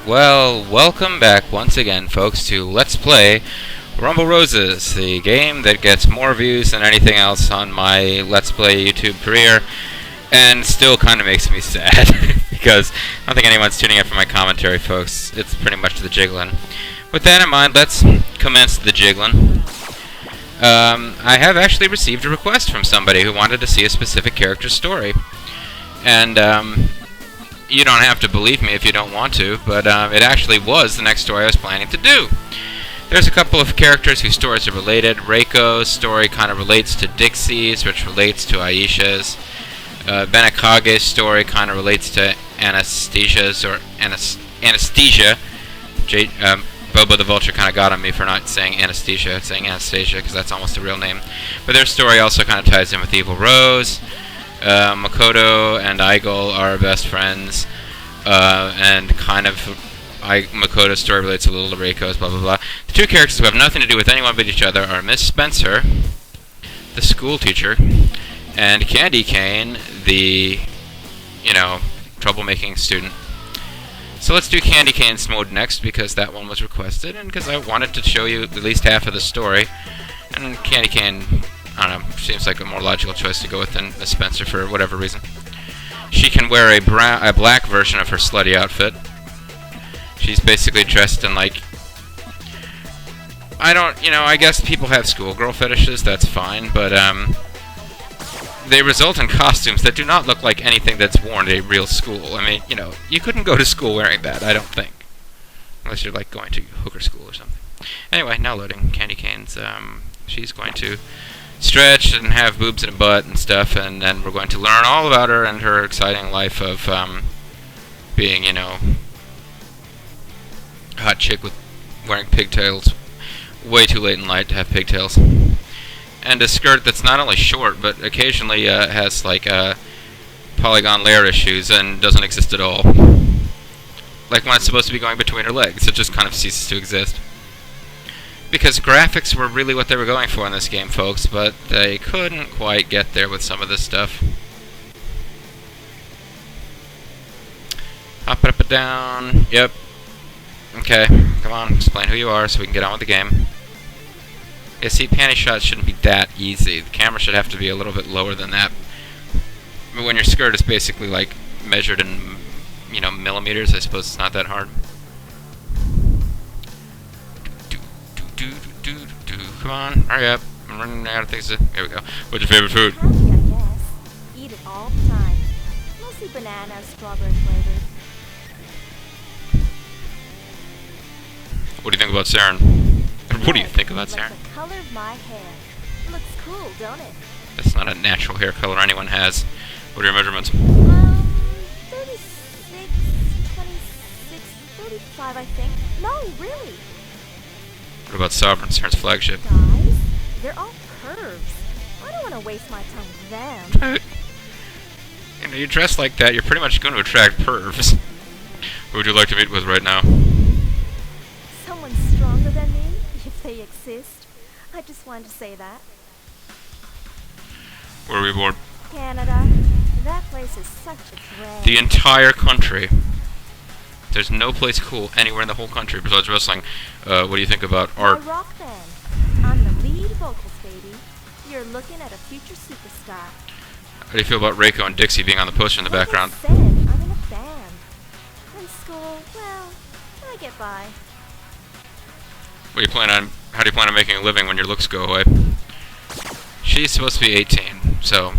Well, welcome back once again, folks, to Let's Play Rumble Roses, the game that gets more views than anything else on my Let's Play YouTube career, and still kind of makes me sad, because I don't think anyone's tuning in for my commentary, folks. It's pretty much the jiggling. With that in mind, let's commence the jiggling. I have actually received a request from somebody who wanted to see a specific character's story, and, you don't have to believe me if you don't want to, but it actually was the next story I was planning to do. There's a couple of characters whose stories are related. Reiko's story kind of relates to Dixie's, which relates to Aisha's. Benakage's story kind of relates to Anastasia's, or Anesthesia. Bobo the Vulture kind of got on me for not saying Anastasia, saying Anastasia, because that's almost a real name. But their story also kind of ties in with Evil Rose. Makoto and Igel are best friends, and kind of Makoto's story relates a little to Reiko's, blah blah blah. The two characters who have nothing to do with anyone but each other are Miss Spencer, the school teacher, and Candy Cane, the, troublemaking student. So let's do Candy Cane's mode next, because that one was requested, and because I wanted to show you at least half of the story. And Candy Cane, I don't know, seems like a more logical choice to go with than Miss Spencer for whatever reason. She can wear a black version of her slutty outfit. She's basically dressed in, like, I guess people have schoolgirl fetishes, that's fine, but, they result in costumes that do not look like anything that's worn at a real school. I mean, you couldn't go to school wearing that, I don't think. Unless you're, like, going to hooker school or something. Anyway, now loading. Candy Cane's, she's going to stretch and have boobs and a butt and stuff, and then we're going to learn all about her and her exciting life of, being, a hot chick with wearing pigtails. Way too late in life to have pigtails. And a skirt that's not only short, but occasionally has, like, polygon layer issues and doesn't exist at all. Like when it's supposed to be going between her legs, it just kind of ceases to exist. Because graphics were really what they were going for in this game, folks, but they couldn't quite get there with some of this stuff. Hop it up and down. Yep. Okay, come on, explain who you are so we can get on with the game. Yeah, see, panty shots shouldn't be that easy. The camera should have to be a little bit lower than that. I mean, when your skirt is basically, like, measured in, millimeters, I suppose it's not that hard. Come on, hurry up. I'm running out of things to... Here we go. What's your favorite food? Healthy, I guess. Eat it all the time. Mostly banana, strawberry flavored. What do you think about Saren? What do you think about Saren? Like the color of my hair. Looks cool, don't it? That's not a natural hair color anyone has. What are your measurements? 36, 26, 35, I think. No, really. What about Sovereign, Saren's flagship? Guys, they're all pervs. I don't want to waste my time with them. You dress like that, you're pretty much going to attract pervs. Who would you like to meet with right now? Someone stronger than me, if they exist. I just wanted to say that. Where are we born? Canada. That place is such a drag. The entire country. There's no place cool anywhere in the whole country besides wrestling. What do you think about art? A rock band. I'm the lead vocalist, baby. You're looking at a future superstar. How do you feel about Reiko and Dixie being on the poster in the background? Like I said, I'm in a band. In school, well, I get by. How do you plan on making a living when your looks go away? She's supposed to be 18, so,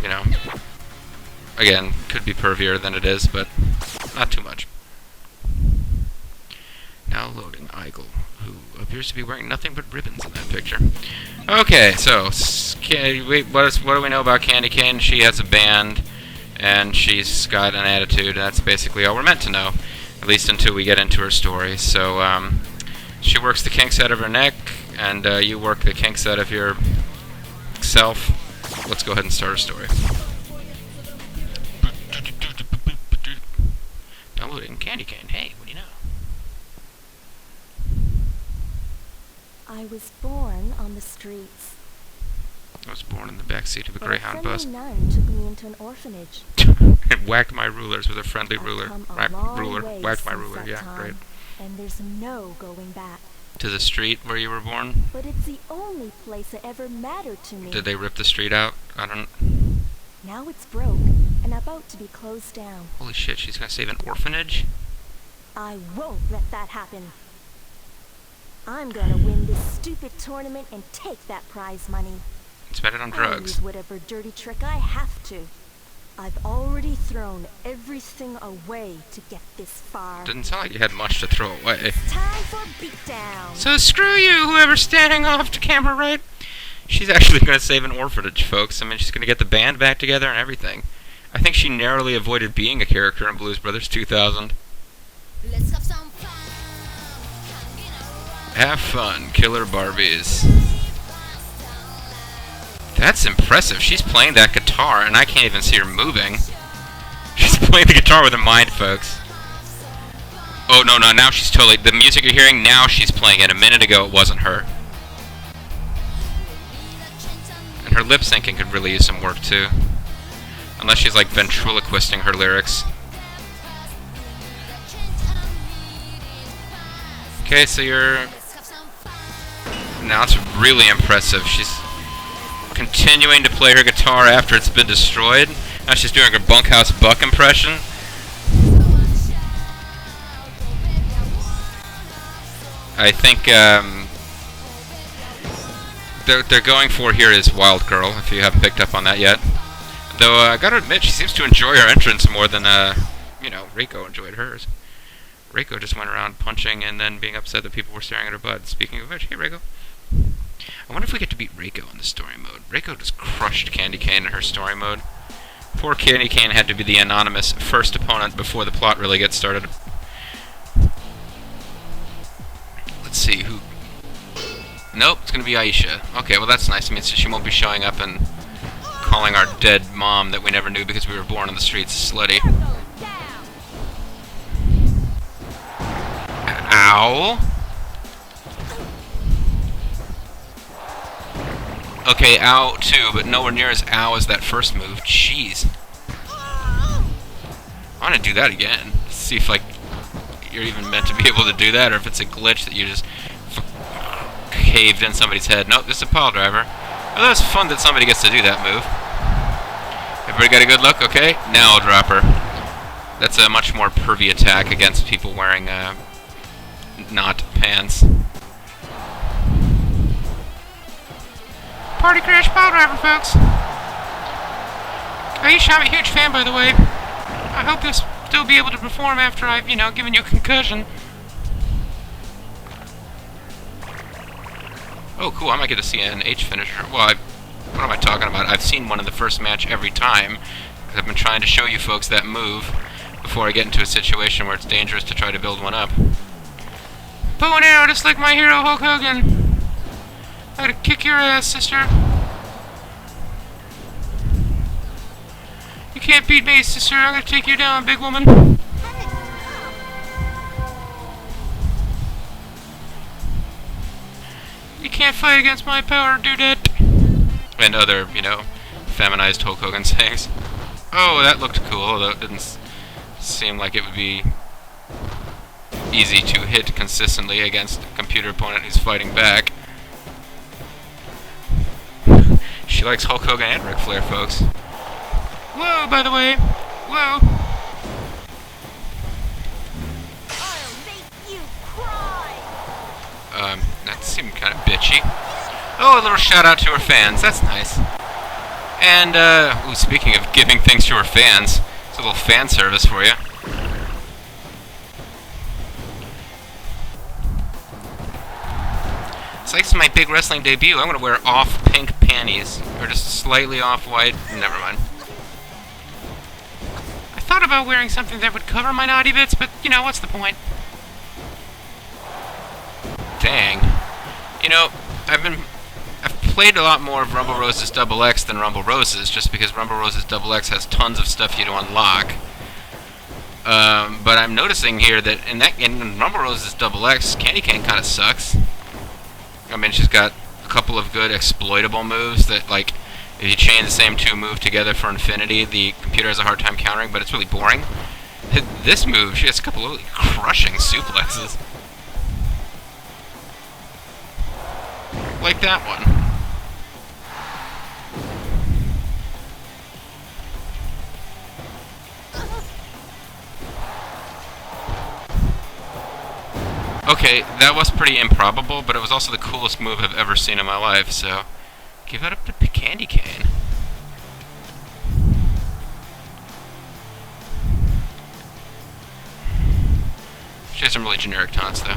again, could be pervier than it is, but not too much. Now loading Igel, who appears to be wearing nothing but ribbons in that picture. Okay, so, what do we know about Candy Cane? She has a band, and she's got an attitude, and that's basically all we're meant to know, at least until we get into her story. So, she works the kinks out of her neck, and you work the kinks out of your self. Let's go ahead and start our story. Downloading Candy Cane. Hey, what do you know? I was born on the streets. I was born in the backseat of a Greyhound friendly bus. nun took me into an orphanage. And whacked my rulers with a friendly ruler. I've come a Whacked long ruler. way Whacked my since ruler. that Yeah, time. great. And there's no going back. To the street where you were born? But it's the only place that ever mattered to me. Did they rip the street out? I don't... Now it's broke and about to be closed down. Holy shit, she's gonna save an orphanage? I won't let that happen. I'm gonna win this stupid tournament and take that prize money. Spend it on I'll drugs. use whatever dirty trick I have to. I've already thrown everything away to get this far. Didn't sound like you had much to throw away. It's time for beatdown. So screw you, whoever's standing off to camera right. She's actually going to save an orphanage, folks. I mean, she's going to get the band back together and everything. I think she narrowly avoided being a character in Blues Brothers 2000. Let's have some fun. Have fun, killer Barbies. That's impressive. She's playing that guitar, and I can't even see her moving. She's playing the guitar with her mind, folks. Oh, no, now she's totally... The music you're hearing, now she's playing it. A minute ago, it wasn't her. And her lip syncing could really use some work, too. Unless she's, like, ventriloquisting her lyrics. Okay, so you're... Now it's really impressive. She's continuing to play her guitar after it's been destroyed. Now she's doing her Bunkhouse Buck impression. I think they're going for here is Wild Girl, if you haven't picked up on that yet. Though I gotta admit, she seems to enjoy her entrance more than Reiko enjoyed hers. Reiko just went around punching and then being upset that people were staring at her butt. Speaking of which, hey Reiko. I wonder if we get to beat Reiko in the story mode. Reiko just crushed Candy Cane in her story mode. Poor Candy Cane had to be the anonymous first opponent before the plot really gets started. Let's see who... Nope, it's gonna be Aisha. Okay, well that's nice. It means she won't be showing up and calling our dead mom that we never knew because we were born on the streets slutty. Ow! Okay, ow too, but nowhere near as ow as that first move. Jeez. I want to do that again. See if, like, you're even meant to be able to do that, or if it's a glitch that you just caved in somebody's head. Nope, this is a pile driver. Oh, that's fun that somebody gets to do that move. Everybody got a good look? Okay, now I'll drop her. That's a much more pervy attack against people wearing, not pants. Party Crash Pile Driver, folks. Aisha, I'm a huge fan, by the way. I hope you'll still be able to perform after I've, given you a concussion. Oh, cool, I might get to see an H finisher. Well, what am I talking about? I've seen one in the first match every time, because I've been trying to show you folks that move before I get into a situation where it's dangerous to try to build one up. Bow and arrow, just like my hero Hulk Hogan. I gotta kick your ass, sister. You can't beat me, sister. I'm gonna take you down, big woman. You can't fight against my power, dudette. And other, feminized Hulk Hogan sayings. Oh, that looked cool, although it didn't seem like it would be easy to hit consistently against a computer opponent who's fighting back. She likes Hulk Hogan and Ric Flair, folks. Whoa, by the way. Whoa. I'll make you cry. That seemed kind of bitchy. Oh, a little shout out to her fans. That's nice. And, speaking of giving things to her fans, it's a little fan service for you. It's like my big wrestling debut. I'm gonna wear off pink panties. Or just slightly off white. Never mind. I thought about wearing something that would cover my naughty bits, but, what's the point? Dang. I've played a lot more of Rumble Roses Double X than Rumble Roses, just because Rumble Roses Double X has tons of stuff you to unlock. But I'm noticing here that in Rumble Roses Double X, Candy Cane kind of sucks. I mean, she's got a couple of good exploitable moves that, like, if you chain the same two moves together for infinity, the computer has a hard time countering, but it's really boring. This move, she has a couple of really crushing suplexes. Like that one. Okay, that was pretty improbable, but it was also the coolest move I've ever seen in my life, so give it up to Candy Cane. She has some really generic taunts, though.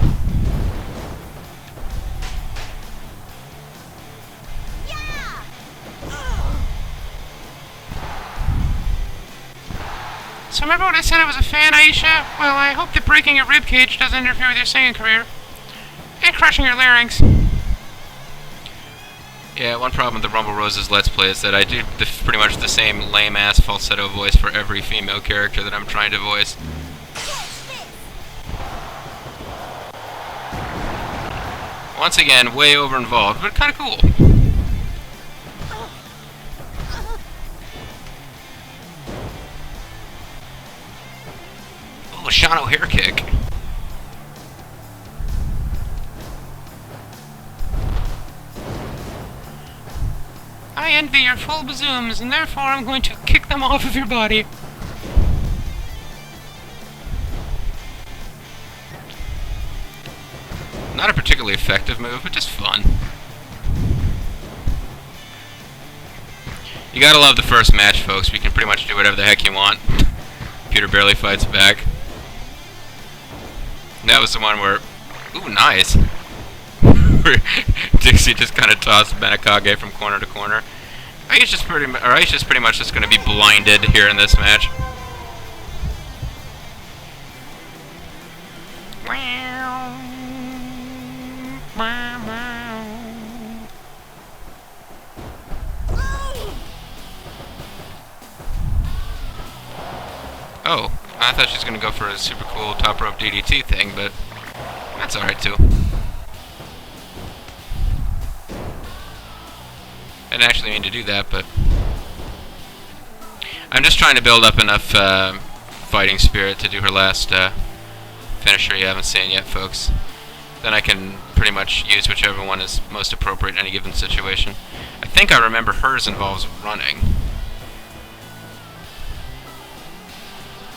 Yeah! So remember when I said I was a fan, Aisha? Well, I hope that breaking your ribcage doesn't interfere with your singing career. And crushing your larynx. Yeah, one problem with the Rumble Roses Let's Play is that I do pretty much the same lame-ass falsetto voice for every female character that I'm trying to voice. Once again, way over-involved, but kind of cool. Oh, Shano hair kick. I envy your full bazooms, and therefore I'm going to kick them off of your body. Not a particularly effective move, but just fun. You gotta love the first match, folks. We can pretty much do whatever the heck you want. Peter barely fights back. That was the one where... Ooh, nice. Dixie just kind of tossed Benekage from corner to corner. Aisha's pretty much just going to be blinded here in this match. Oh, I thought she was going to go for a super cool top rope DDT thing, but that's alright too. I didn't actually mean to do that, but I'm just trying to build up enough fighting spirit to do her last finisher you haven't seen yet, folks. Then I can pretty much use whichever one is most appropriate in any given situation. I think I remember hers involves running,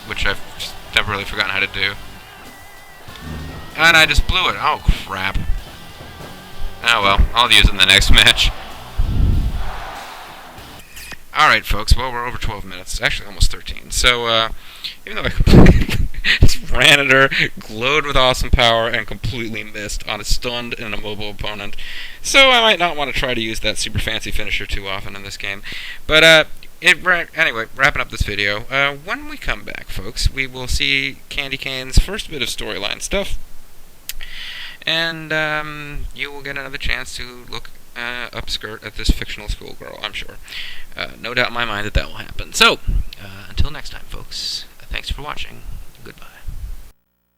which I've just temporarily forgotten how to do. And I just blew it. Oh, crap. Oh well, I'll use it in the next match. Alright, folks, well, we're over 12 minutes. Actually, almost 13. So, even though I completely just ran at her, glowed with awesome power, and completely missed on a stunned and immobile opponent. So, I might not want to try to use that super fancy finisher too often in this game. But, anyway, wrapping up this video, when we come back, folks, we will see Candy Cane's first bit of storyline stuff. And, you will get another chance to look upskirt at this fictional schoolgirl, I'm sure. No doubt in my mind that will happen. So, until next time, folks, thanks for watching. Goodbye.